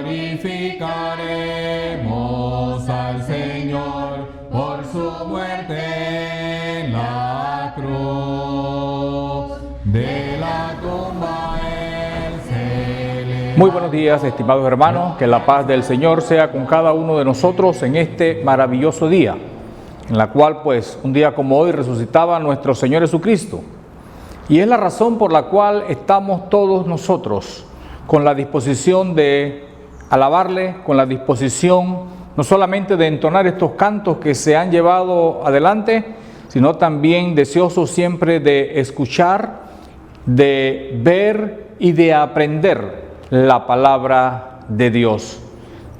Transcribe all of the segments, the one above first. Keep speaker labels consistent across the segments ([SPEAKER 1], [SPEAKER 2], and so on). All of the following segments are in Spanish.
[SPEAKER 1] glorificaremos al Señor por su muerte en la cruz. De la tumba Él se levantó.
[SPEAKER 2] Muy buenos días, estimados hermanos, que la paz del Señor sea con cada uno de nosotros en este maravilloso día, en la cual pues un día como hoy resucitaba nuestro Señor Jesucristo. Y es la razón por la cual estamos todos nosotros con la disposición de alabarle, con la disposición no solamente de entonar estos cantos que se han llevado adelante, sino también deseosos siempre de escuchar, de ver y de aprender la palabra de Dios.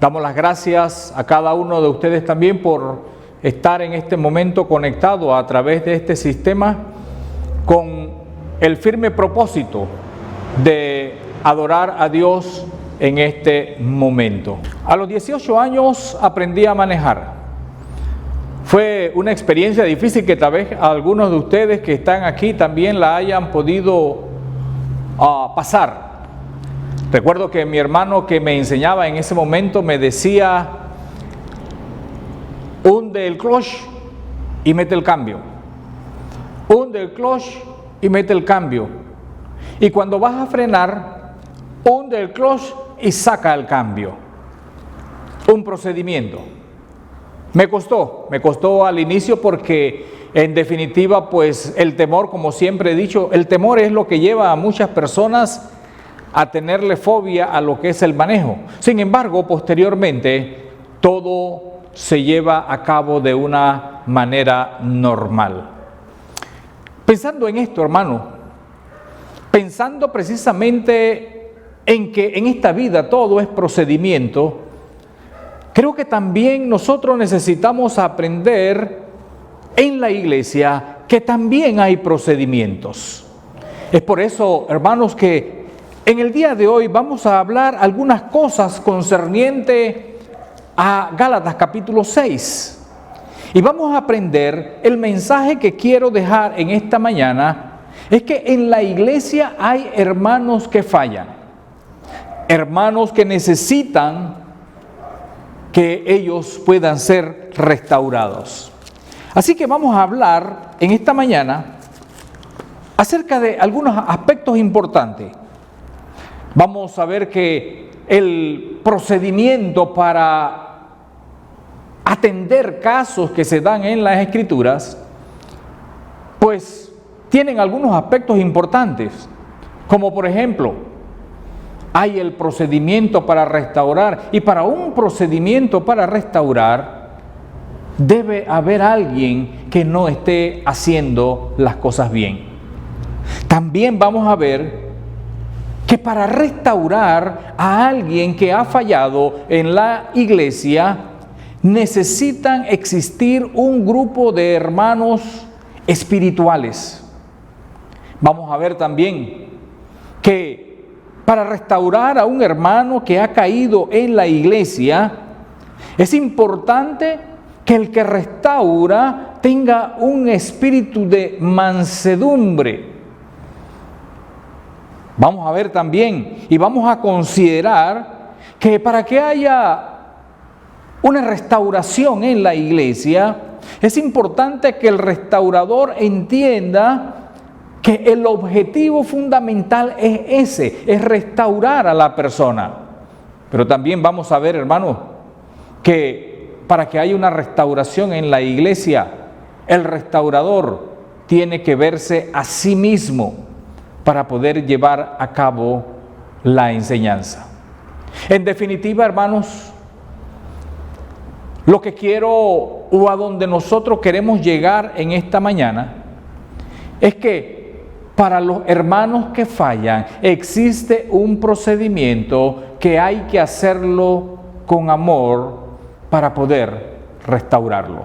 [SPEAKER 2] Damos las gracias a cada uno de ustedes también por estar en este momento conectado a través de este sistema con el firme propósito de adorar a Dios en este momento. A los 18 años aprendí a manejar. Fue una experiencia difícil que tal vez algunos de ustedes que están aquí también la hayan podido pasar. Recuerdo que mi hermano que me enseñaba en ese momento me decía: hunde el clutch y mete el cambio. Hunde el clutch y mete el cambio. Y cuando vas a frenar, hunde el clutch y saca el cambio. Un procedimiento. Me costó al inicio porque en definitiva pues el temor, como siempre he dicho, el temor es lo que lleva a muchas personas a tenerle fobia a lo que es el manejo. Sin embargo, posteriormente todo se lleva a cabo de una manera normal. Pensando en esto, hermano, pensando precisamente en que en esta vida todo es procedimiento, creo que también nosotros necesitamos aprender en la iglesia que también hay procedimientos. Es por eso, hermanos, que en el día de hoy vamos a hablar algunas cosas concerniente a Gálatas capítulo 6. Y vamos a aprender, el mensaje que quiero dejar en esta mañana es que en la iglesia hay hermanos que fallan, hermanos que necesitan que ellos puedan ser restaurados. Así que vamos a hablar en esta mañana acerca de algunos aspectos importantes. Vamos a ver que el procedimiento para atender casos que se dan en las Escrituras, pues tienen algunos aspectos importantes, como por ejemplo, hay el procedimiento para restaurar, y para un procedimiento para restaurar, debe haber alguien que no esté haciendo las cosas bien. También vamos a ver que para restaurar a alguien que ha fallado en la iglesia, necesitan existir un grupo de hermanos espirituales. Vamos a ver también que para restaurar a un hermano que ha caído en la iglesia, es importante que el que restaura tenga un espíritu de mansedumbre. Vamos a ver también y vamos a considerar que para que haya una restauración en la iglesia, es importante que el restaurador entienda que el objetivo fundamental es ese, es restaurar a la persona. Pero también vamos a ver, hermanos, que para que haya una restauración en la iglesia, el restaurador tiene que verse a sí mismo para poder llevar a cabo la enseñanza. En definitiva, hermanos, lo que quiero o a donde nosotros queremos llegar en esta mañana es que para los hermanos que fallan existe un procedimiento que hay que hacerlo con amor para poder restaurarlo.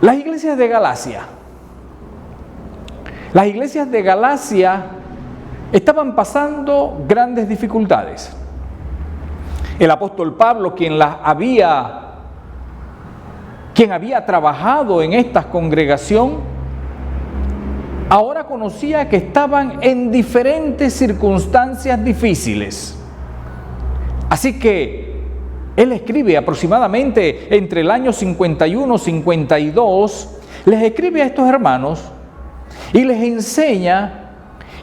[SPEAKER 2] Las iglesias de Galacia estaban pasando grandes dificultades. El apóstol Pablo, quien había trabajado en esta congregación, ahora conocía que estaban en diferentes circunstancias difíciles. Así que él escribe aproximadamente entre el año 51 y 52, les escribe a estos hermanos y les enseña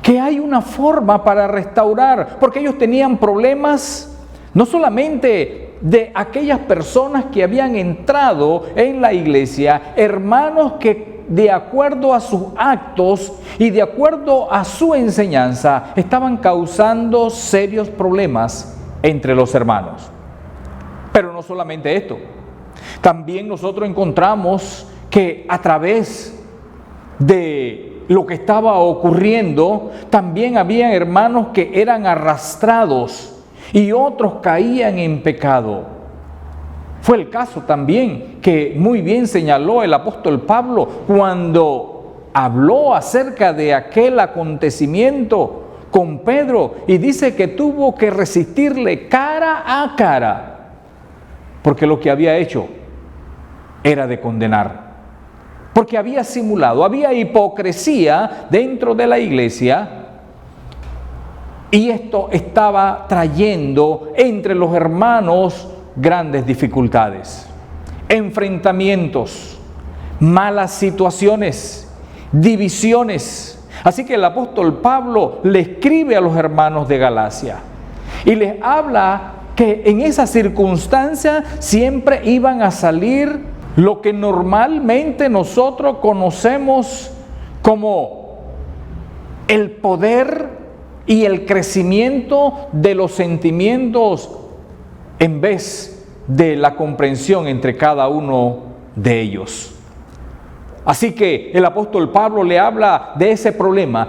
[SPEAKER 2] que hay una forma para restaurar, porque ellos tenían problemas no solamente de aquellas personas que habían entrado en la iglesia, hermanos que de acuerdo a sus actos y de acuerdo a su enseñanza estaban causando serios problemas entre los hermanos. Pero no solamente esto, también nosotros encontramos que a través de lo que estaba ocurriendo, también había hermanos que eran arrastrados y otros caían en pecado. Fue el caso también que muy bien señaló el apóstol Pablo cuando habló acerca de aquel acontecimiento con Pedro y dice que tuvo que resistirle cara a cara porque lo que había hecho era de condenar. Porque había simulado, había hipocresía dentro de la iglesia y esto estaba trayendo entre los hermanos grandes dificultades, enfrentamientos, malas situaciones, divisiones. Así que el apóstol Pablo le escribe a los hermanos de Galacia y les habla que en esa circunstancia siempre iban a salir lo que normalmente nosotros conocemos como el poder y el crecimiento de los sentimientos en vez de la comprensión entre cada uno de ellos. Así que el apóstol Pablo le habla de ese problema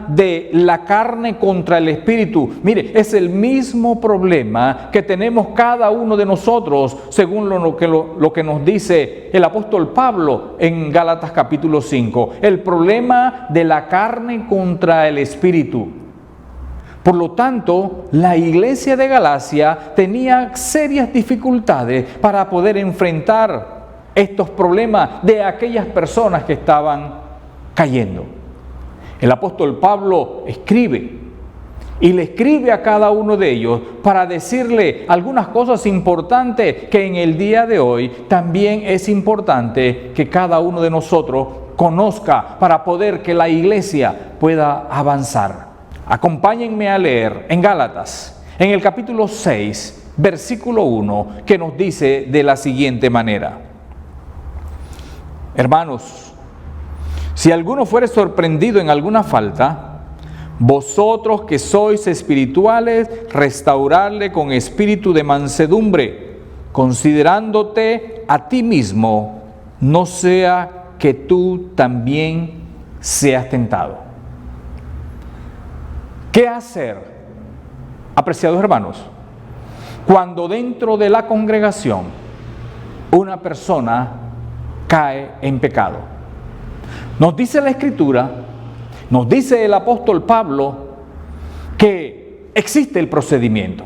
[SPEAKER 2] de la carne contra el espíritu. Mire, es el mismo problema que tenemos cada uno de nosotros, según lo que nos dice el apóstol Pablo en Gálatas capítulo 5. El problema de la carne contra el espíritu. Por lo tanto, la iglesia de Galacia tenía serias dificultades para poder enfrentar estos problemas de aquellas personas que estaban cayendo. El apóstol Pablo escribe y le escribe a cada uno de ellos para decirle algunas cosas importantes que en el día de hoy también es importante que cada uno de nosotros conozca para poder que la iglesia pueda avanzar. Acompáñenme a leer en Gálatas, en el capítulo 6, versículo 1, que nos dice de la siguiente manera: Hermanos, si alguno fuere sorprendido en alguna falta, vosotros que sois espirituales, restaurarle con espíritu de mansedumbre, considerándote a ti mismo, no sea que tú también seas tentado. ¿Qué hacer, apreciados hermanos, cuando dentro de la congregación una persona cae en pecado? Nos dice la Escritura, nos dice el apóstol Pablo que existe el procedimiento.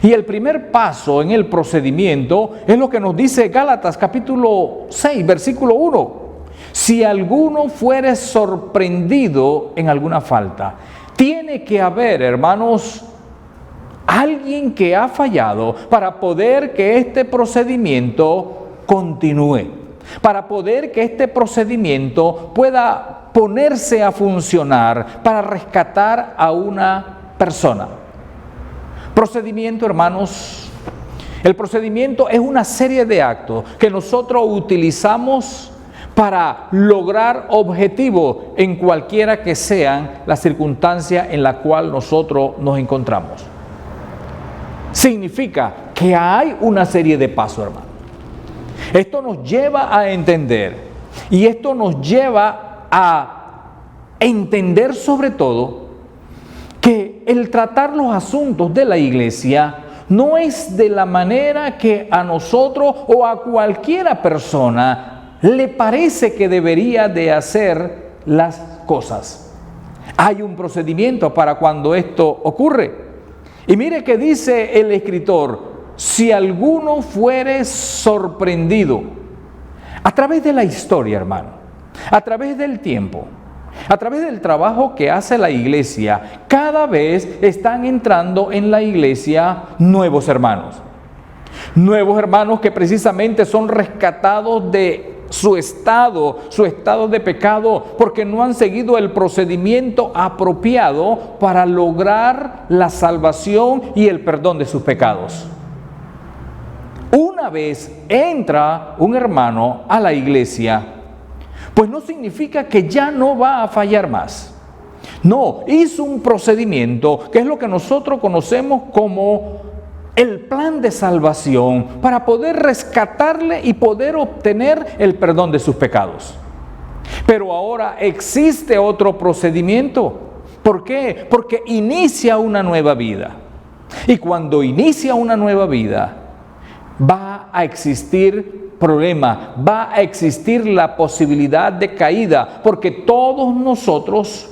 [SPEAKER 2] Y el primer paso en el procedimiento es lo que nos dice Gálatas capítulo 6, versículo 1. Si alguno fuere sorprendido en alguna falta, tiene que haber, hermanos, alguien que ha fallado para poder que este procedimiento continúe, para poder que este procedimiento pueda ponerse a funcionar para rescatar a una persona. Procedimiento, hermanos, el procedimiento es una serie de actos que nosotros utilizamos para lograr objetivos en cualquiera que sean las circunstancias en la cual nosotros nos encontramos. Significa que hay una serie de pasos, hermano. Esto nos lleva a entender y esto nos lleva a entender sobre todo que el tratar los asuntos de la iglesia no es de la manera que a nosotros o a cualquiera persona le parece que debería de hacer las cosas. Hay un procedimiento para cuando esto ocurre. Y mire que dice el escritor: si alguno fuere sorprendido. A través de la historia, hermano, a través del tiempo, A través del trabajo que hace la iglesia, cada vez están entrando en la iglesia nuevos hermanos. Nuevos hermanos que precisamente son rescatados de su estado de pecado, porque no han seguido el procedimiento apropiado para lograr la salvación y el perdón de sus pecados. Una vez entra un hermano a la iglesia, pues no significa que ya no va a fallar más. No, hizo un procedimiento que es lo que nosotros conocemos como el plan de salvación para poder rescatarle y poder obtener el perdón de sus pecados. Pero ahora existe otro procedimiento. ¿Por qué? Porque inicia una nueva vida. Y cuando inicia una nueva vida, va a existir problema, va a existir la posibilidad de caída, porque todos nosotros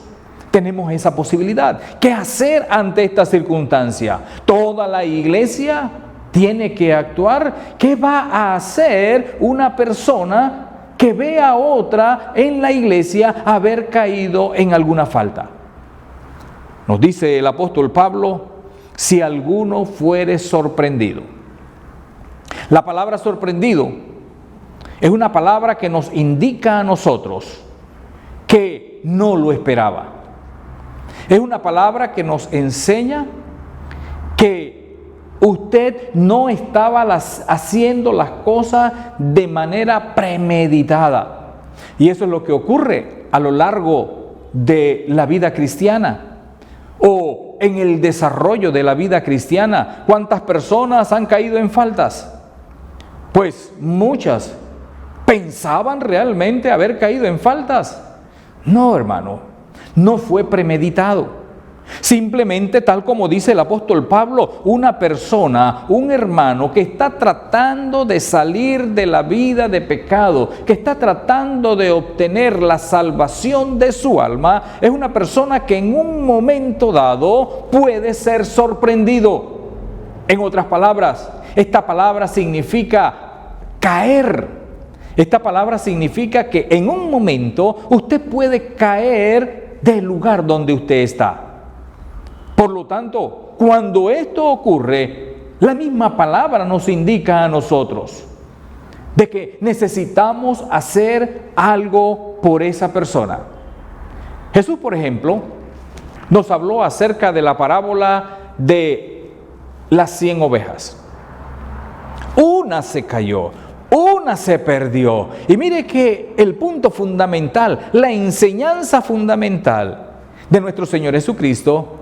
[SPEAKER 2] tenemos esa posibilidad. ¿Qué hacer ante esta circunstancia? Toda la iglesia tiene que actuar. ¿Qué va a hacer una persona que ve a otra en la iglesia haber caído en alguna falta? Nos dice el apóstol Pablo, si alguno fuere sorprendido. La palabra sorprendido es una palabra que nos indica a nosotros que no lo esperaba. Es una palabra que nos enseña que usted no estaba haciendo las cosas de manera premeditada. Y eso es lo que ocurre a lo largo de la vida cristiana o en el desarrollo de la vida cristiana. ¿Cuántas personas han caído en faltas? Pues muchas. ¿Pensaban realmente haber caído en faltas? No, hermano, no fue premeditado. Simplemente, tal como dice el apóstol Pablo, una persona, un hermano que está tratando de salir de la vida de pecado, que está tratando de obtener la salvación de su alma, es una persona que en un momento dado puede ser sorprendido. En otras palabras, esta palabra significa caer. Esta palabra significa que en un momento usted puede caer del lugar donde usted está. Por lo tanto, cuando esto ocurre, la misma palabra nos indica a nosotros de que necesitamos hacer algo por esa persona. Jesús, por ejemplo, nos habló acerca de la parábola de las 100 ovejas. Una se cayó, una se perdió. Y mire que el punto fundamental, la enseñanza fundamental de nuestro Señor Jesucristo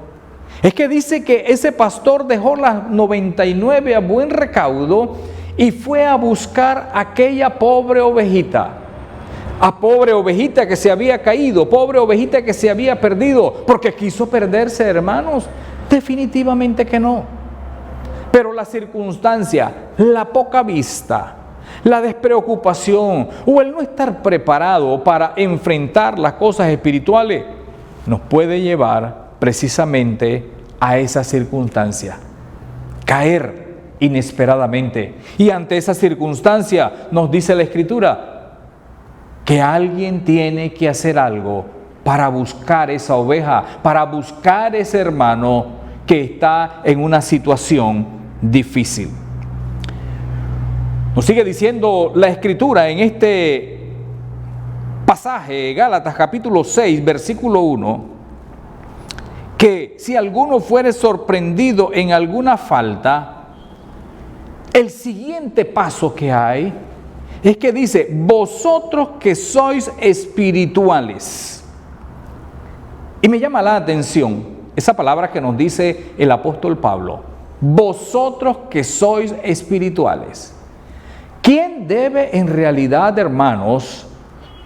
[SPEAKER 2] es que dice que ese pastor dejó las 99 a buen recaudo y fue a buscar aquella pobre ovejita. A pobre ovejita que se había caído, pobre ovejita que se había perdido, porque quiso perderse, hermanos. Definitivamente que no. Pero la circunstancia, la poca vista, la despreocupación o el no estar preparado para enfrentar las cosas espirituales nos puede llevar precisamente a esa circunstancia, caer inesperadamente. Y ante esa circunstancia nos dice la Escritura que alguien tiene que hacer algo para buscar esa oveja, para buscar ese hermano que está en una situación difícil. Nos sigue diciendo la Escritura en este pasaje, Gálatas capítulo 6, versículo 1, que si alguno fuere sorprendido en alguna falta, el siguiente paso que hay es que dice, vosotros que sois espirituales. Y me llama la atención esa palabra que nos dice el apóstol Pablo, vosotros que sois espirituales. ¿Quién debe en realidad, hermanos,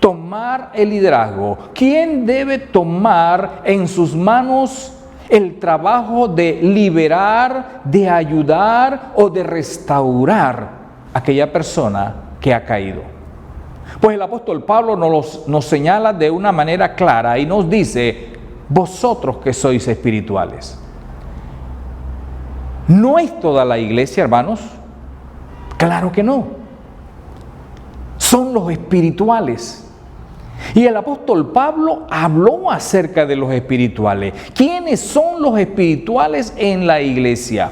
[SPEAKER 2] tomar el liderazgo? ¿Quién debe tomar en sus manos el trabajo de liberar, de ayudar o de restaurar a aquella persona que ha caído? Pues el apóstol Pablo nos señala de una manera clara y nos dice, vosotros que sois espirituales. ¿No es toda la iglesia, hermanos? Claro que no. Son los espirituales. Y el apóstol Pablo habló acerca de los espirituales. ¿Quiénes son los espirituales en la iglesia?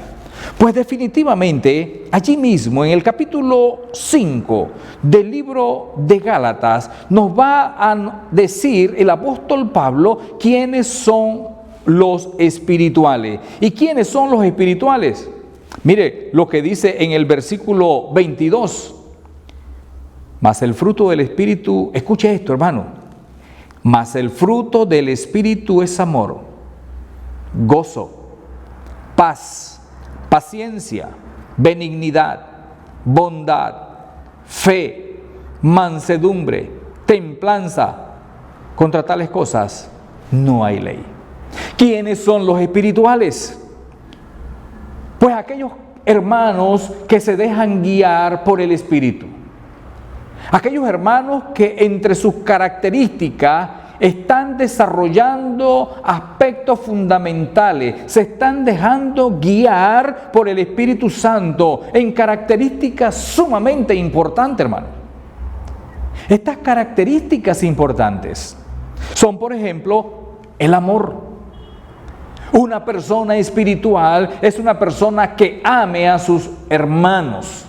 [SPEAKER 2] Pues definitivamente, allí mismo en el capítulo 5 del libro de Gálatas, nos va a decir el apóstol Pablo quiénes son los espirituales. ¿Y quiénes son los espirituales? Mire lo que dice en el versículo 22. Mas el fruto del Espíritu, escuche esto, hermano. Mas el fruto del Espíritu es amor, gozo, paz, paciencia, benignidad, bondad, fe, mansedumbre, templanza. Contra tales cosas no hay ley. ¿Quiénes son los espirituales? Pues aquellos hermanos que se dejan guiar por el Espíritu. Aquellos hermanos que entre sus características están desarrollando aspectos fundamentales, se están dejando guiar por el Espíritu Santo en características sumamente importantes, hermano. Estas características importantes son, por ejemplo, el amor. Una persona espiritual es una persona que ame a sus hermanos.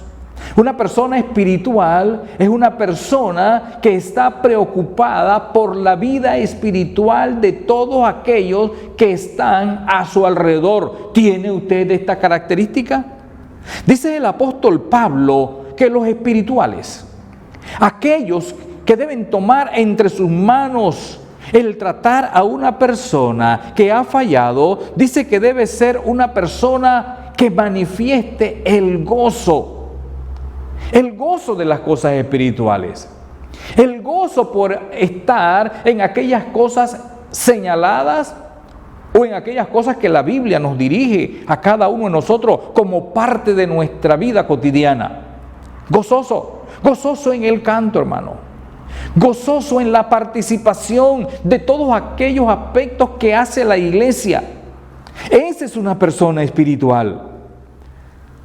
[SPEAKER 2] Una persona espiritual es una persona que está preocupada por la vida espiritual de todos aquellos que están a su alrededor. ¿Tiene usted esta característica? Dice el apóstol Pablo que los espirituales, aquellos que deben tomar entre sus manos el tratar a una persona que ha fallado, dice que debe ser una persona que manifieste el gozo de las cosas espirituales, el gozo por estar en aquellas cosas señaladas o en aquellas cosas que la Biblia nos dirige a cada uno de nosotros como parte de nuestra vida cotidiana. Gozoso en el canto, hermano, gozoso en la participación de todos aquellos aspectos que hace la iglesia. Esa es una persona espiritual.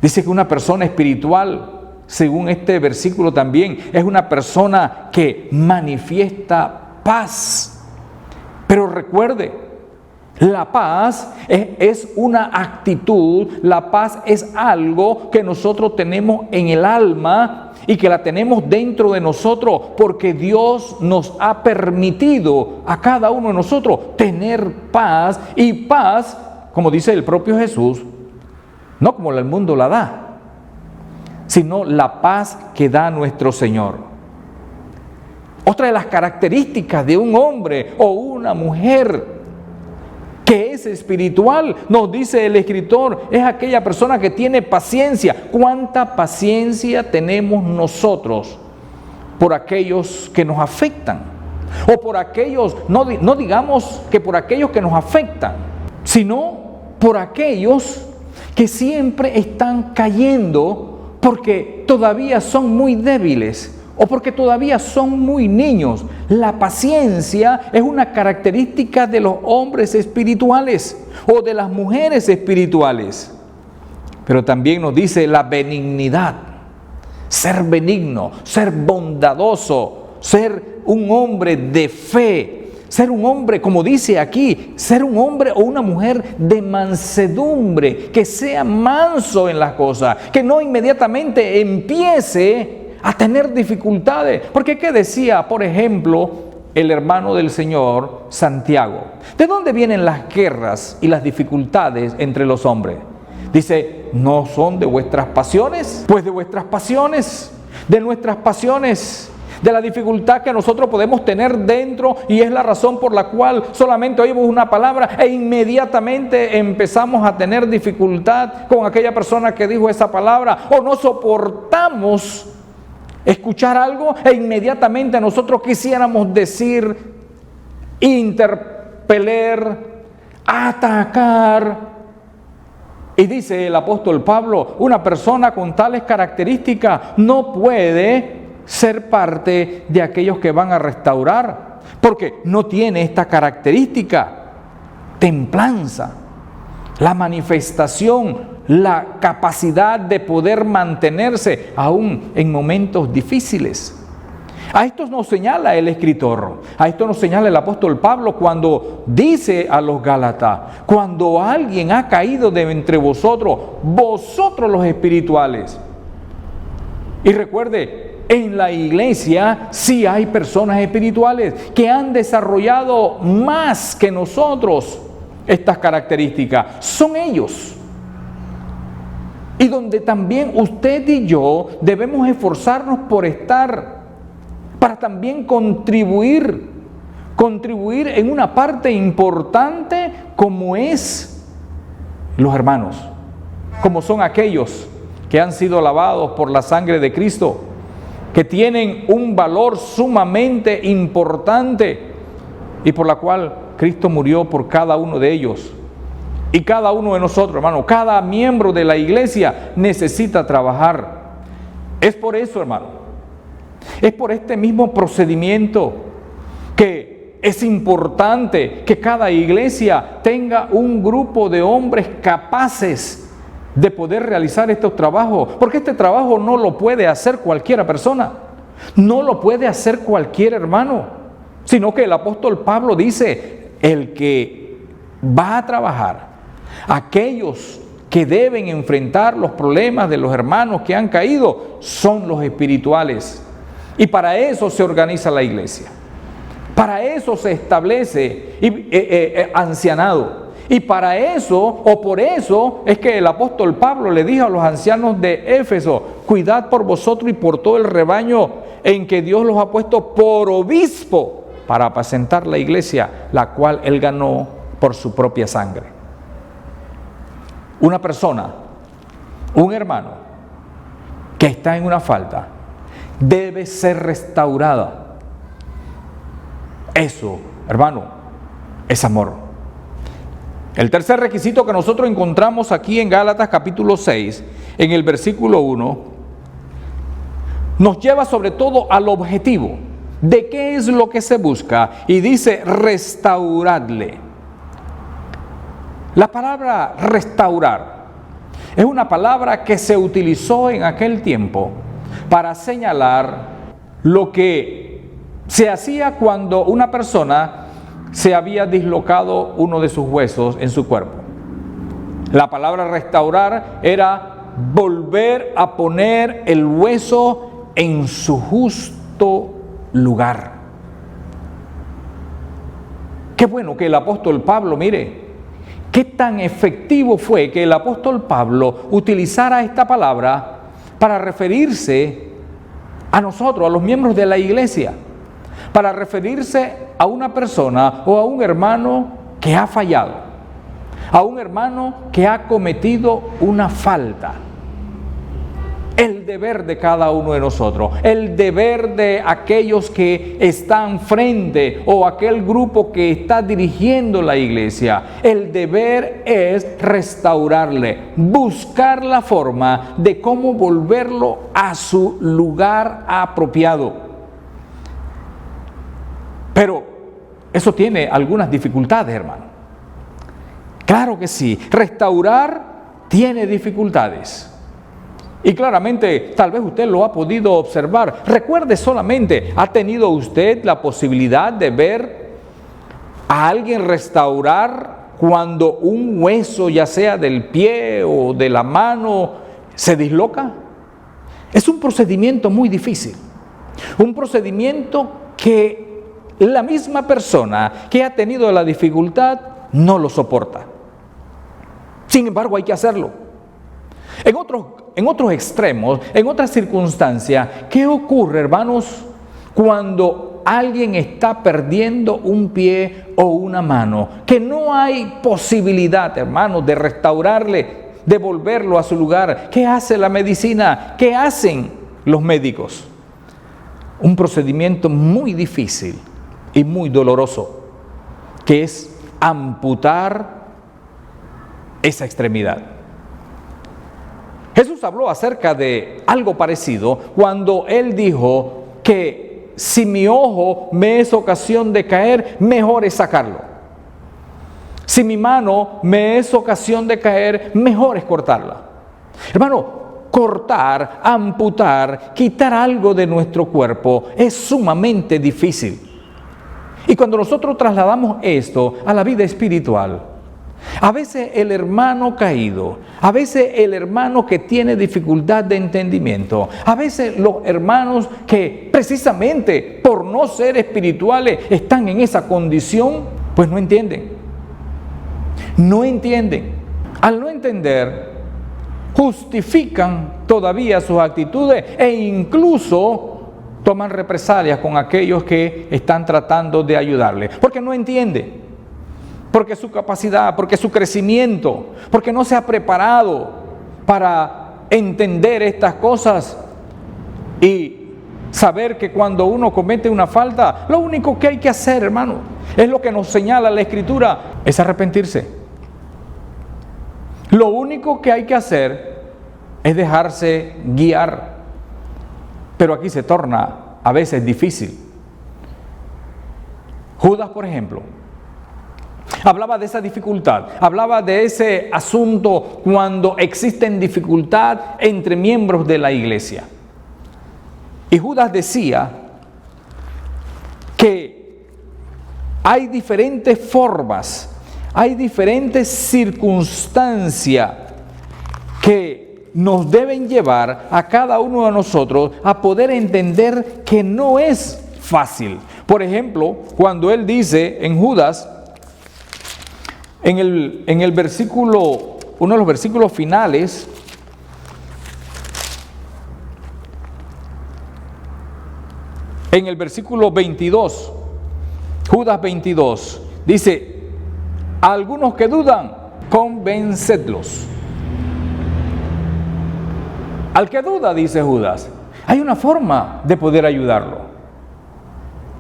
[SPEAKER 2] Dice que una persona espiritual, según este versículo también, es una persona que manifiesta paz. Pero recuerde, la paz es una actitud, la paz es algo que nosotros tenemos en el alma y que la tenemos dentro de nosotros porque Dios nos ha permitido a cada uno de nosotros tener paz, y paz, como dice el propio Jesús, no como el mundo la da, sino la paz que da nuestro Señor. Otra de las características de un hombre o una mujer que es espiritual, nos dice el escritor, es aquella persona que tiene paciencia. ¿Cuánta paciencia tenemos nosotros por aquellos que nos afectan? O por aquellos, no digamos que por aquellos que nos afectan, sino por aquellos que siempre están cayendo porque todavía son muy débiles o porque todavía son muy niños. La paciencia es una característica de los hombres espirituales o de las mujeres espirituales. Pero también nos dice la benignidad, ser benigno, ser bondadoso, ser un hombre de fe, ser un hombre, como dice aquí, ser un hombre o una mujer de mansedumbre, que sea manso en las cosas, que no inmediatamente empiece a tener dificultades. Porque ¿qué decía, por ejemplo, el hermano del Señor, Santiago? ¿De dónde vienen las guerras y las dificultades entre los hombres? Dice, ¿no son de vuestras pasiones? Pues de vuestras pasiones, de nuestras pasiones, de la dificultad que nosotros podemos tener dentro, y es la razón por la cual solamente oímos una palabra e inmediatamente empezamos a tener dificultad con aquella persona que dijo esa palabra, o no soportamos escuchar algo e inmediatamente nosotros quisiéramos decir, interpelar, atacar. Y dice el apóstol Pablo, una persona con tales características no puede ser parte de aquellos que van a restaurar, porque no tiene esta característica, templanza, la manifestación, la capacidad de poder mantenerse aún en momentos difíciles. A esto nos señala el escritor, a esto nos señala el apóstol Pablo cuando dice a los Gálatas: cuando alguien ha caído de entre vosotros, vosotros los espirituales. Y recuerde, en la iglesia sí hay personas espirituales que han desarrollado más que nosotros estas características. Son ellos. Y donde también usted y yo debemos esforzarnos por estar, para también contribuir en una parte importante como es los hermanos, como son aquellos que han sido lavados por la sangre de Cristo, que tienen un valor sumamente importante y por la cual Cristo murió por cada uno de ellos. Y cada uno de nosotros, hermano, cada miembro de la iglesia necesita trabajar. Es por eso, hermano, es por este mismo procedimiento que es importante que cada iglesia tenga un grupo de hombres capaces de poder realizar estos trabajos, porque este trabajo no lo puede hacer cualquier persona, no lo puede hacer cualquier hermano, sino que el apóstol Pablo dice: el que va a trabajar, aquellos que deben enfrentar los problemas de los hermanos que han caído, son los espirituales. Y para eso se organiza la iglesia, para eso se establece ancianado. Y para eso, o por eso, es que el apóstol Pablo le dijo a los ancianos de Éfeso: cuidad por vosotros y por todo el rebaño en que Dios los ha puesto por obispo para apacentar la iglesia, la cual él ganó por su propia sangre. Una persona, un hermano que está en una falta, debe ser restaurada. Eso, hermano, es amor. El tercer requisito que nosotros encontramos aquí en Gálatas capítulo 6, en el versículo 1, nos lleva sobre todo al objetivo de qué es lo que se busca, y dice: restauradle. La palabra restaurar es una palabra que se utilizó en aquel tiempo para señalar lo que se hacía cuando una persona se había dislocado uno de sus huesos en su cuerpo. La palabra restaurar era volver a poner el hueso en su justo lugar. Qué bueno que el apóstol Pablo, mire, qué tan efectivo fue que el apóstol Pablo utilizara esta palabra para referirse a nosotros, a los miembros de la iglesia, para referirse a una persona o a un hermano que ha fallado, a un hermano que ha cometido una falta. El deber de cada uno de nosotros, el deber de aquellos que están frente o aquel grupo que está dirigiendo la iglesia, el deber es restaurarle, buscar la forma de cómo volverlo a su lugar apropiado. Pero eso tiene algunas dificultades, hermano. Claro que sí, restaurar tiene dificultades. Y claramente, tal vez usted lo ha podido observar. Recuerde solamente, ¿ha tenido usted la posibilidad de ver a alguien restaurar cuando un hueso, ya sea del pie o de la mano, se disloca? Es un procedimiento muy difícil. Un procedimiento que la misma persona que ha tenido la dificultad no lo soporta. Sin embargo, hay que hacerlo. En otros extremos, en otras circunstancias, ¿qué ocurre, hermanos, cuando alguien está perdiendo un pie o una mano? Que no hay posibilidad, hermanos, de restaurarle, de volverlo a su lugar. ¿Qué hace la medicina? ¿Qué hacen los médicos? Un procedimiento muy difícil y muy doloroso, que es amputar esa extremidad. Jesús habló acerca de algo parecido cuando él dijo que si mi ojo me es ocasión de caer, mejor es sacarlo. Si mi mano me es ocasión de caer, mejor es cortarla. Hermano, cortar, amputar, quitar algo de nuestro cuerpo es sumamente difícil. Y cuando nosotros trasladamos esto a la vida espiritual, a veces el hermano caído, a veces el hermano que tiene dificultad de entendimiento, a veces los hermanos que precisamente por no ser espirituales están en esa condición, pues no entienden. No entienden. Al no entender, justifican todavía sus actitudes e incluso toman represalias con aquellos que están tratando de ayudarle, porque no entiende, porque su capacidad, porque su crecimiento, porque no se ha preparado para entender estas cosas y saber que cuando uno comete una falta, lo único que hay que hacer, hermano, es lo que nos señala la Escritura, es arrepentirse. Lo único que hay que hacer es dejarse guiar. Pero aquí se torna a veces difícil. Judas, por ejemplo, hablaba de esa dificultad, hablaba de ese asunto cuando existen dificultad entre miembros de la iglesia. Y Judas decía que hay diferentes formas, hay diferentes circunstancias que nos deben llevar a cada uno de nosotros a poder entender que no es fácil. Por ejemplo, cuando él dice en Judas, en el versículo, uno de los versículos finales, en el versículo 22, Judas 22, dice: a algunos que dudan, convencedlos. Al que duda, dice Judas, hay una forma de poder ayudarlo.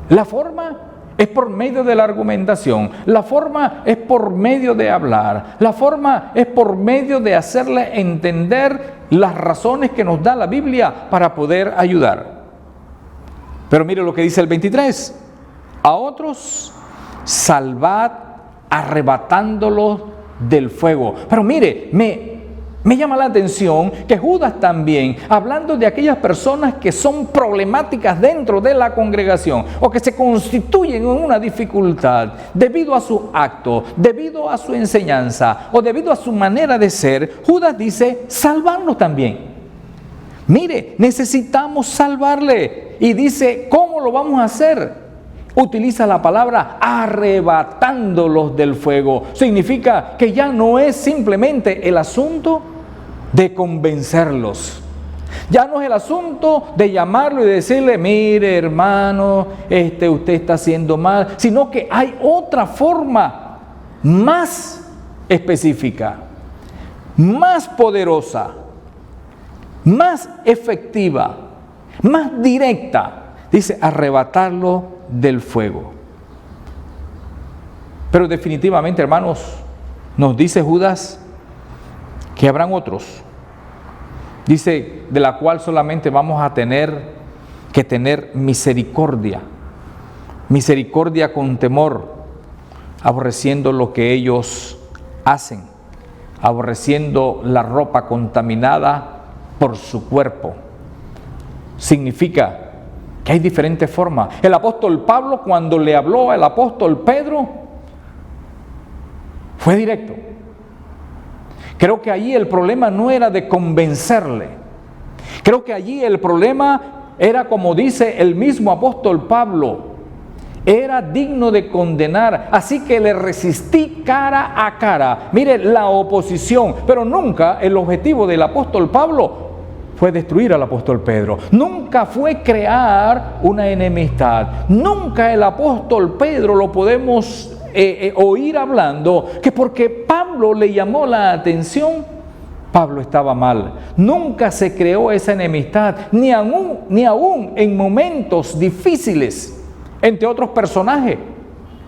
[SPEAKER 2] La forma es por medio de la argumentación, la forma es por medio de hablar, la forma es por medio de hacerle entender las razones que nos da la Biblia para poder ayudar. Pero mire lo que dice el 23, a otros salvad arrebatándolos del fuego. Pero mire, me llama la atención que Judas también, hablando de aquellas personas que son problemáticas dentro de la congregación o que se constituyen en una dificultad debido a su acto, debido a su enseñanza o debido a su manera de ser, Judas dice, salvarlos también. Mire, necesitamos salvarle. Y dice, ¿cómo lo vamos a hacer? Utiliza la palabra arrebatándolos del fuego. Significa que ya no es simplemente el asunto de convencerlos. Ya no es el asunto de llamarlo y decirle, mire hermano, usted está haciendo mal, sino que hay otra forma más específica, más poderosa, más efectiva, más directa. Dice, arrebatarlo del fuego. Pero definitivamente, hermanos, nos dice Judas que habrán otros. Dice, de la cual solamente vamos a tener que tener misericordia. Misericordia con temor, aborreciendo lo que ellos hacen, aborreciendo la ropa contaminada por su cuerpo. Significa que hay diferentes formas. El apóstol Pablo, cuando le habló al apóstol Pedro, fue directo. Creo que allí el problema no era de convencerle. Creo que allí el problema era, como dice el mismo apóstol Pablo, era digno de condenar. Así que le resistí cara a cara. Mire, la oposición. Pero nunca el objetivo del apóstol Pablo fue destruir al apóstol Pedro. Nunca fue crear una enemistad. Nunca el apóstol Pedro lo podemos oír hablando que porque Pablo le llamó la atención, Pablo estaba mal. Nunca se creó esa enemistad, ni aún en momentos difíciles entre otros personajes,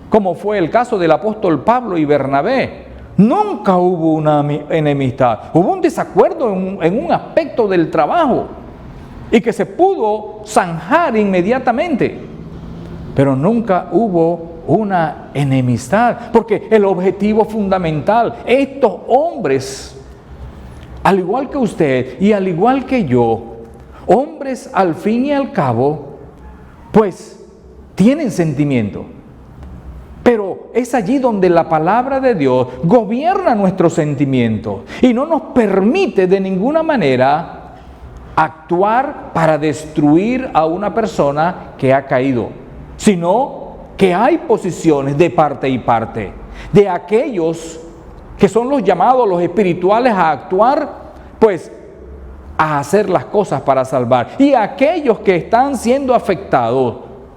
[SPEAKER 2] como fue el caso del apóstol Pablo y Bernabé. Nunca hubo una enemistad. Hubo un desacuerdo en un aspecto del trabajo y que se pudo zanjar inmediatamente. Pero nunca hubo una enemistad, porque el objetivo fundamental, estos hombres al igual que usted y al igual que yo, hombres al fin y al cabo, pues tienen sentimiento. Pero es allí donde la palabra de Dios gobierna nuestros sentimientos y no nos permite de ninguna manera actuar para destruir a una persona que ha caído, sino que hay posiciones de parte y parte, de aquellos que son los llamados, los espirituales, a actuar, pues a hacer las cosas para salvar, y aquellos que están siendo afectados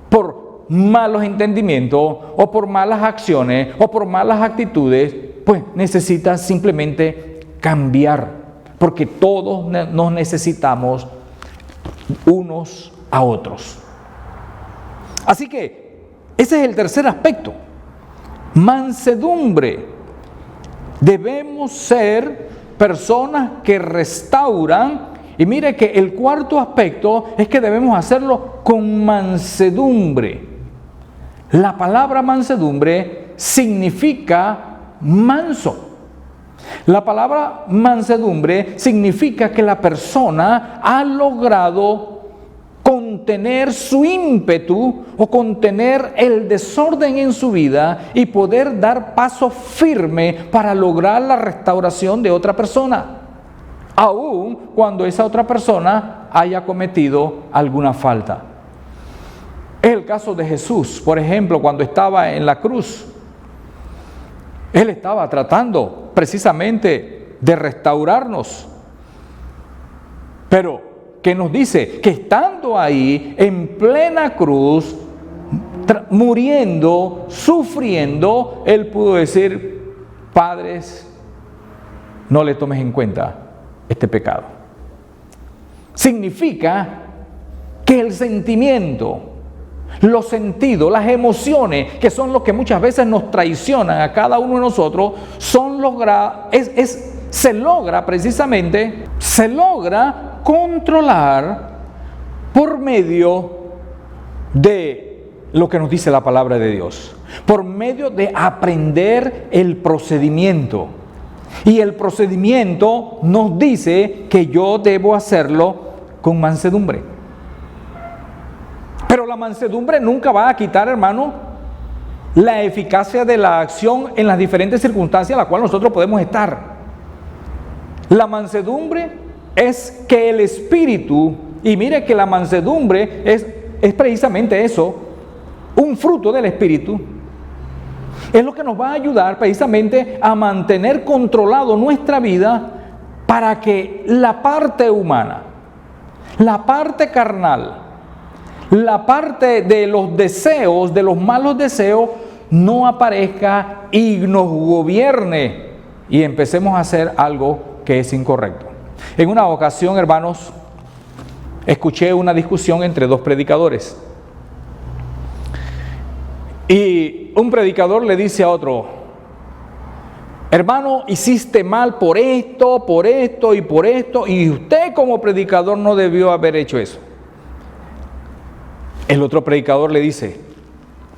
[SPEAKER 2] por malos entendimientos o por malas acciones o por malas actitudes, pues necesitan simplemente cambiar, porque todos nos necesitamos unos a otros. Así que ese es el tercer aspecto, mansedumbre. Debemos ser personas que restauran, y mire que el cuarto aspecto es que debemos hacerlo con mansedumbre. La palabra mansedumbre significa manso. La palabra mansedumbre significa que la persona ha logrado contener su ímpetu o contener el desorden en su vida y poder dar paso firme para lograr la restauración de otra persona, aun cuando esa otra persona haya cometido alguna falta. Es el caso de Jesús, por ejemplo, cuando estaba en la cruz. Él estaba tratando precisamente de restaurarnos. Pero, ¿qué nos dice? Que estando ahí, en plena cruz, muriendo, sufriendo, Él pudo decir: Padres, no le tomes en cuenta este pecado. Significa que el sentimiento, los sentidos, las emociones, que son los que muchas veces nos traicionan a cada uno de nosotros, se logra controlar por medio de lo que nos dice la palabra de Dios, por medio de aprender el procedimiento. Y el procedimiento nos dice que yo debo hacerlo con mansedumbre. Pero la mansedumbre nunca va a quitar, hermano, la eficacia de la acción en las diferentes circunstancias en las cuales nosotros podemos estar. La mansedumbre es que el Espíritu, y mire que la mansedumbre es precisamente eso, un fruto del Espíritu, es lo que nos va a ayudar precisamente a mantener controlado nuestra vida para que la parte humana, la parte carnal, la parte de los deseos, de los malos deseos, no aparezca y nos gobierne y empecemos a hacer algo que es incorrecto. En una ocasión, hermanos, escuché una discusión entre dos predicadores. Y un predicador le dice a otro: hermano, hiciste mal por esto y por esto, y usted como predicador no debió haber hecho eso. El otro predicador le dice: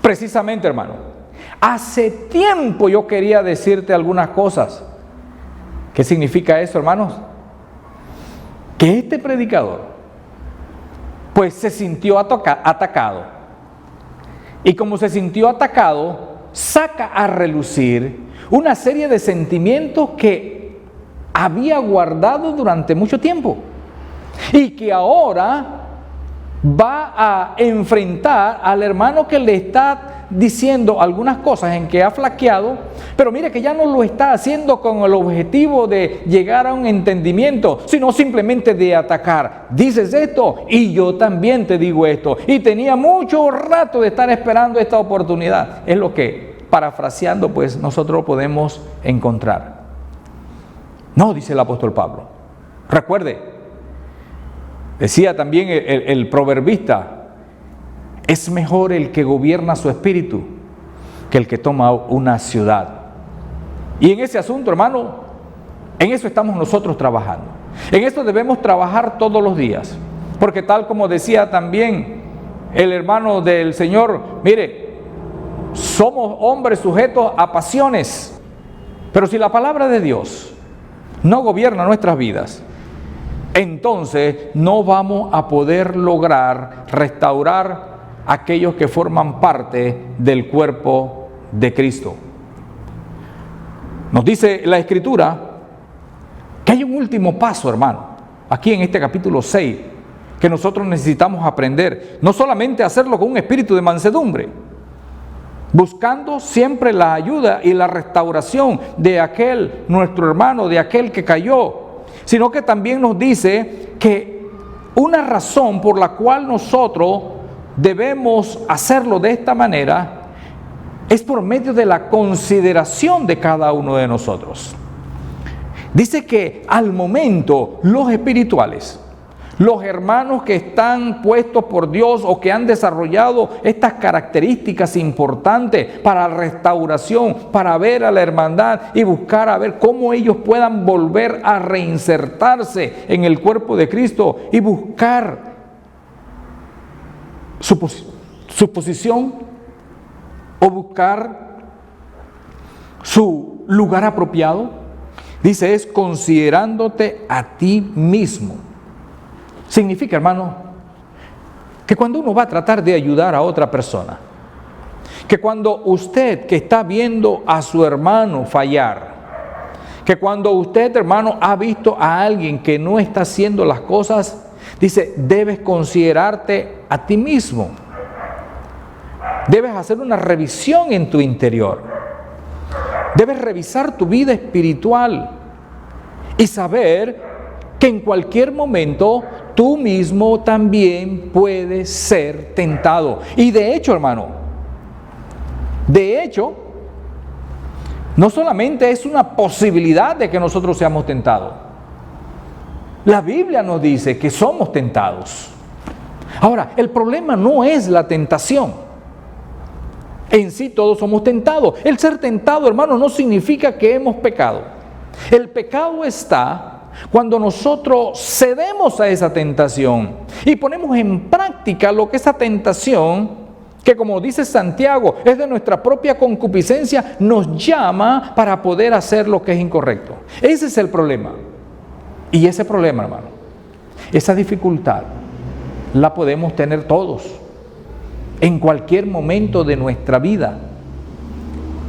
[SPEAKER 2] precisamente, hermano, hace tiempo yo quería decirte algunas cosas. ¿Qué significa eso, hermanos? Que este predicador pues se sintió atacado. Y como se sintió atacado, saca a relucir una serie de sentimientos que había guardado durante mucho tiempo y que ahora va a enfrentar al hermano que le está diciendo algunas cosas en que ha flaqueado, pero mire que ya no lo está haciendo con el objetivo de llegar a un entendimiento, sino simplemente de atacar. Dices esto y yo también te digo esto, y tenía mucho rato de estar esperando esta oportunidad. Es lo que, parafraseando, pues nosotros podemos encontrar. No, dice el apóstol Pablo. Recuerde, decía también el proverbista: es mejor el que gobierna su espíritu que el que toma una ciudad. Y en ese asunto, hermano, en eso estamos nosotros trabajando. En esto debemos trabajar todos los días. Porque tal como decía también el hermano del Señor, mire, somos hombres sujetos a pasiones. Pero si la palabra de Dios no gobierna nuestras vidas, entonces no vamos a poder lograr restaurar a aquellos que forman parte del cuerpo de Cristo. Nos dice la Escritura que hay un último paso, hermano, aquí en este capítulo 6, que nosotros necesitamos aprender. No solamente hacerlo con un espíritu de mansedumbre, buscando siempre la ayuda y la restauración de aquel, nuestro hermano, de aquel que cayó, sino que también nos dice que una razón por la cual nosotros debemos hacerlo de esta manera es por medio de la consideración de cada uno de nosotros. Dice que al momento los espirituales, los hermanos que están puestos por Dios o que han desarrollado estas características importantes para la restauración, para ver a la hermandad y buscar a ver cómo ellos puedan volver a reinsertarse en el cuerpo de Cristo y buscar su posición o buscar su lugar apropiado. Dice, es considerándote a ti mismo. Significa, hermano, que cuando uno va a tratar de ayudar a otra persona, que cuando usted que está viendo a su hermano fallar, que cuando usted, hermano, ha visto a alguien que no está haciendo las cosas, dice, debes considerarte a ti mismo. Debes hacer una revisión en tu interior. Debes revisar tu vida espiritual y saber que en cualquier momento tú mismo también puedes ser tentado. Y de hecho, hermano, no solamente es una posibilidad de que nosotros seamos tentados. La Biblia nos dice que somos tentados. Ahora, el problema no es la tentación. En sí todos somos tentados. El ser tentado, hermano, no significa que hemos pecado. El pecado está cuando nosotros cedemos a esa tentación y ponemos en práctica lo que esa tentación, que como dice Santiago, es de nuestra propia concupiscencia, nos llama para poder hacer lo que es incorrecto. Ese es el problema. Y ese problema, hermano, esa dificultad, la podemos tener todos, en cualquier momento de nuestra vida.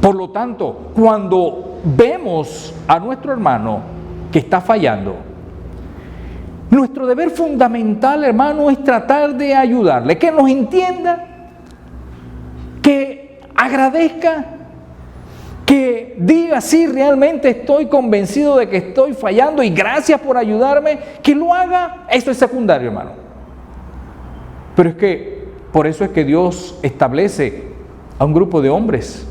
[SPEAKER 2] Por lo tanto, cuando vemos a nuestro hermano que está fallando, nuestro deber fundamental, hermano, es tratar de ayudarle, que nos entienda, que agradezca, que diga, sí, realmente estoy convencido de que estoy fallando y gracias por ayudarme, que lo haga. Esto es secundario, hermano. Pero es que por eso es que Dios establece a un grupo de hombres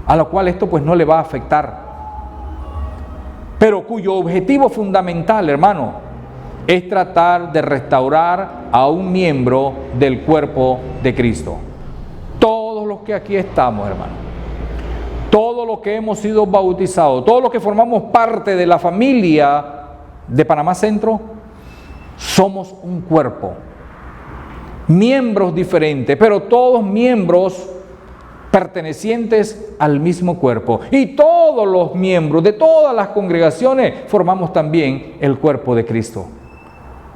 [SPEAKER 2] a lo cual esto pues no le va a afectar, pero cuyo objetivo fundamental, hermano, es tratar de restaurar a un miembro del cuerpo de Cristo. Todos los que aquí estamos, hermano, todos los que hemos sido bautizados, todos los que formamos parte de la familia de Panamá Centro, somos un cuerpo, miembros diferentes, pero todos miembros pertenecientes al mismo cuerpo. Y todos los miembros de todas las congregaciones formamos también el cuerpo de Cristo.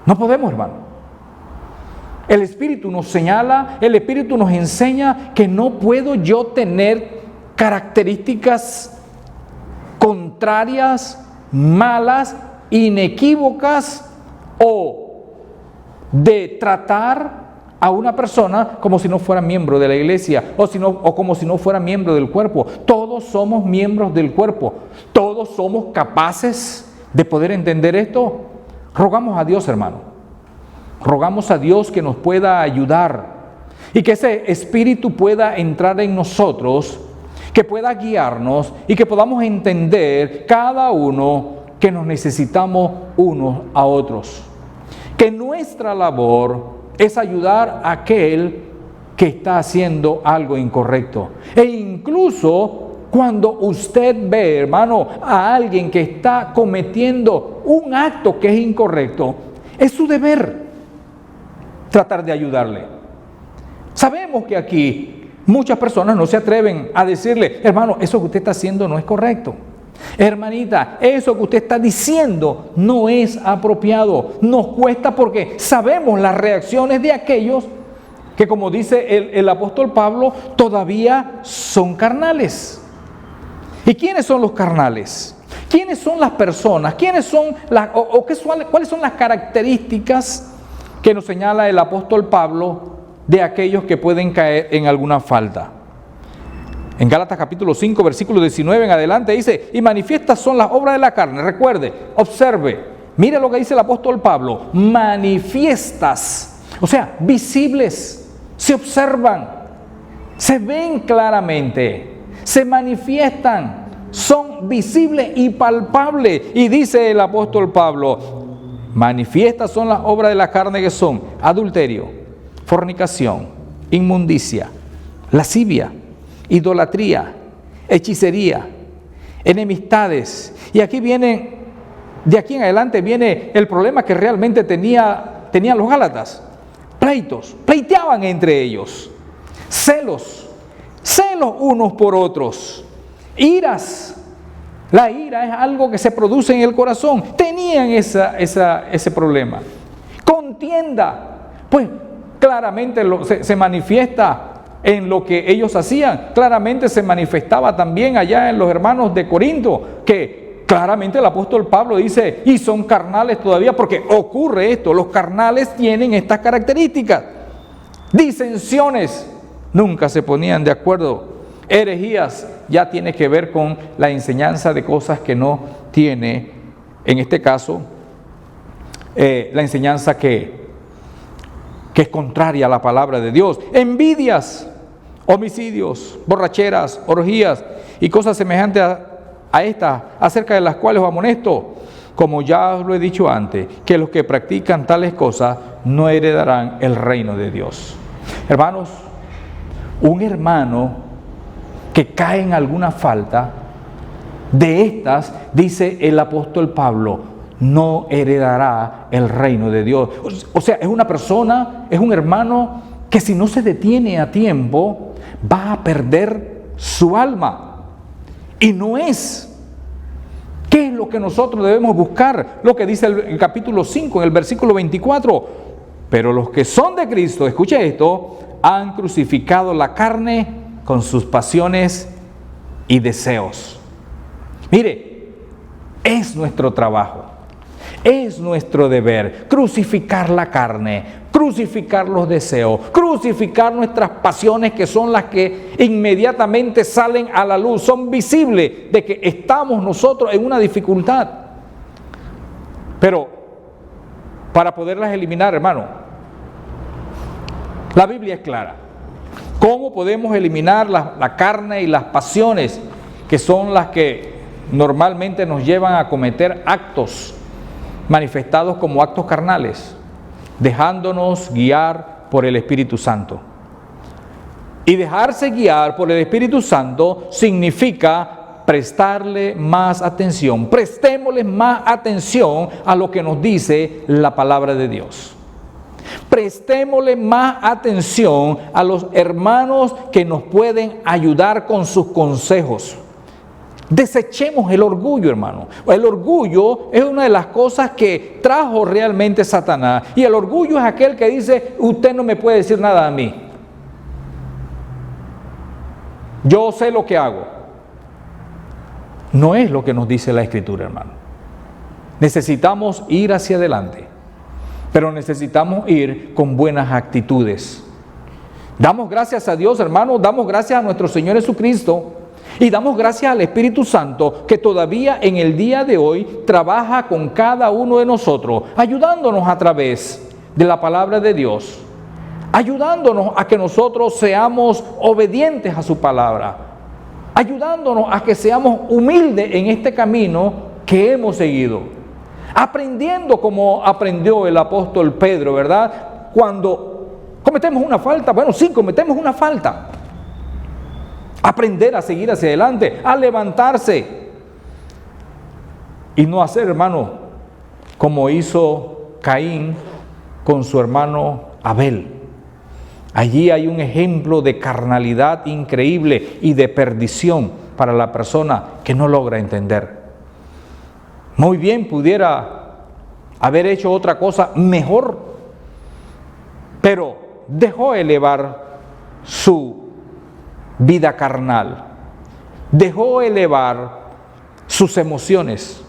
[SPEAKER 2] No podemos, hermano. El Espíritu nos señala, el Espíritu nos enseña que no puedo yo tener características contrarias, malas, inequívocas, o de tratar a una persona como si no fuera miembro de la iglesia o como si no fuera miembro del cuerpo. Todos somos miembros del cuerpo. Todos somos capaces de poder entender esto. Rogamos a Dios, hermano. Rogamos a Dios que nos pueda ayudar y que ese espíritu pueda entrar en nosotros, que pueda guiarnos y que podamos entender cada uno que nos necesitamos unos a otros. Que nuestra labor es ayudar a aquel que está haciendo algo incorrecto. E incluso cuando usted ve, hermano, a alguien que está cometiendo un acto que es incorrecto, es su deber tratar de ayudarle. Sabemos que aquí muchas personas no se atreven a decirle, hermano, eso que usted está haciendo no es correcto. Hermanita, eso que usted está diciendo no es apropiado. Nos cuesta porque sabemos las reacciones de aquellos que, como dice el apóstol Pablo, todavía son carnales. ¿Y quiénes son los carnales? ¿Quiénes son las personas? ¿Quiénes son cuáles son las características que nos señala el apóstol Pablo de aquellos que pueden caer en alguna falta? En Gálatas capítulo 5, versículo 19 en adelante dice, y manifiestas son las obras de la carne. Recuerde, observe, mire lo que dice el apóstol Pablo, manifiestas, o sea, visibles, se observan, se ven claramente, se manifiestan, son visibles y palpables. Y dice el apóstol Pablo, manifiestas son las obras de la carne que son adulterio, fornicación, inmundicia, lascivia, idolatría, hechicería, enemistades. Y aquí viene, de aquí en adelante viene el problema que realmente tenían los gálatas. Pleitos, pleiteaban entre ellos, celos unos por otros, iras. La ira es algo que se produce en el corazón. Tenían ese problema. Contienda, pues claramente se manifiesta en lo que ellos hacían. Claramente se manifestaba también allá en los hermanos de Corinto, que claramente el apóstol Pablo dice, y son carnales todavía, porque ocurre esto, los carnales tienen estas características. Disensiones, nunca se ponían de acuerdo. Herejías, ya tiene que ver con la enseñanza de cosas que no tiene, en este caso, la enseñanza que es contraria a la palabra de Dios. Envidias, homicidios, borracheras, orgías y cosas semejantes a estas, acerca de las cuales os amonesto, como ya os lo he dicho antes, que los que practican tales cosas no heredarán el reino de Dios. Hermanos, un hermano que cae en alguna falta de estas, dice el apóstol Pablo, no heredará el reino de Dios. O sea, es una persona, es un hermano que si no se detiene a tiempo, va a perder su alma. Y no es. ¿Qué es lo que nosotros debemos buscar? Lo que dice el capítulo 5, en el versículo 24. Pero los que son de Cristo, escuche esto, han crucificado la carne con sus pasiones y deseos. Mire, es nuestro trabajo, es nuestro deber crucificar la carne, crucificar los deseos, crucificar nuestras pasiones, que son las que inmediatamente salen a la luz, son visibles de que estamos nosotros en una dificultad. Pero para poderlas eliminar, hermano, la Biblia es clara. ¿Cómo podemos eliminar la carne y las pasiones, que son las que normalmente nos llevan a cometer actos manifestados como actos carnales? Dejándonos guiar por el Espíritu Santo. Y dejarse guiar por el Espíritu Santo significa prestarle más atención. Prestémosle más atención a lo que nos dice la palabra de Dios. Prestémosle más atención a los hermanos que nos pueden ayudar con sus consejos. Desechemos el orgullo, hermano. El orgullo es una de las cosas que trajo realmente Satanás. Y el orgullo es aquel que dice, usted no me puede decir nada a mí. Yo sé lo que hago. No es lo que nos dice la Escritura, hermano. Necesitamos ir hacia adelante. Pero necesitamos ir con buenas actitudes. Damos gracias a Dios, hermanos, damos gracias a nuestro Señor Jesucristo y damos gracias al Espíritu Santo, que todavía en el día de hoy trabaja con cada uno de nosotros, ayudándonos a través de la palabra de Dios, ayudándonos a que nosotros seamos obedientes a su palabra, ayudándonos a que seamos humildes en este camino que hemos seguido. Aprendiendo como aprendió el apóstol Pedro, ¿verdad? Cuando cometemos una falta, bueno, sí, cometemos una falta. Aprender a seguir hacia adelante, a levantarse. Y no hacer, hermano, como hizo Caín con su hermano Abel. Allí hay un ejemplo de carnalidad increíble y de perdición para la persona que no logra entender. Muy bien pudiera haber hecho otra cosa mejor, pero dejó elevar su vida carnal, dejó elevar sus emociones,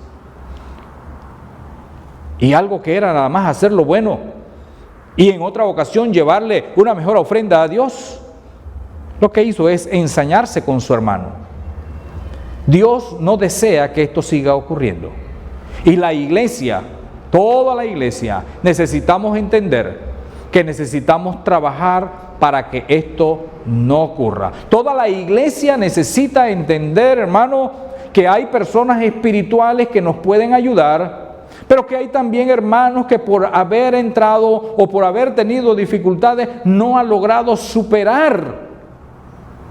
[SPEAKER 2] y algo que era nada más hacer lo bueno, y en otra ocasión llevarle una mejor ofrenda a Dios, lo que hizo es ensañarse con su hermano. Dios no desea que esto siga ocurriendo, y la iglesia, toda la iglesia, necesitamos entender que necesitamos trabajar para que esto no ocurra. Toda la iglesia necesita entender, hermano, que hay personas espirituales que nos pueden ayudar, pero que hay también hermanos que por haber entrado o por haber tenido dificultades no han logrado superar,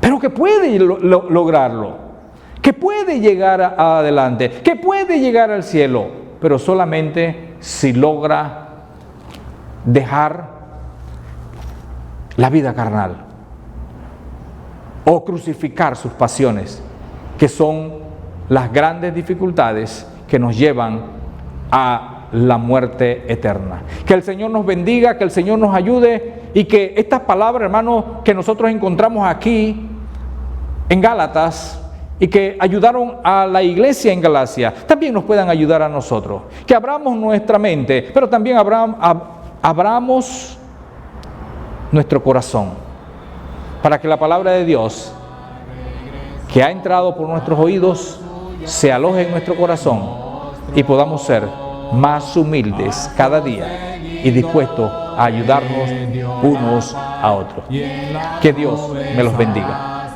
[SPEAKER 2] pero que puede lograrlo, que puede llegar adelante, que puede llegar al cielo, pero solamente si logra dejar la vida carnal o crucificar sus pasiones, que son las grandes dificultades que nos llevan a la muerte eterna. Que el Señor nos bendiga, que el Señor nos ayude, y que estas palabras, hermanos, que nosotros encontramos aquí en Gálatas y que ayudaron a la iglesia en Galacia, también nos puedan ayudar a nosotros. Que abramos nuestra mente, pero también abramos nuestro corazón, para que la palabra de Dios que ha entrado por nuestros oídos se aloje en nuestro corazón y podamos ser más humildes cada día y dispuestos a ayudarnos unos a otros. Que Dios me los bendiga.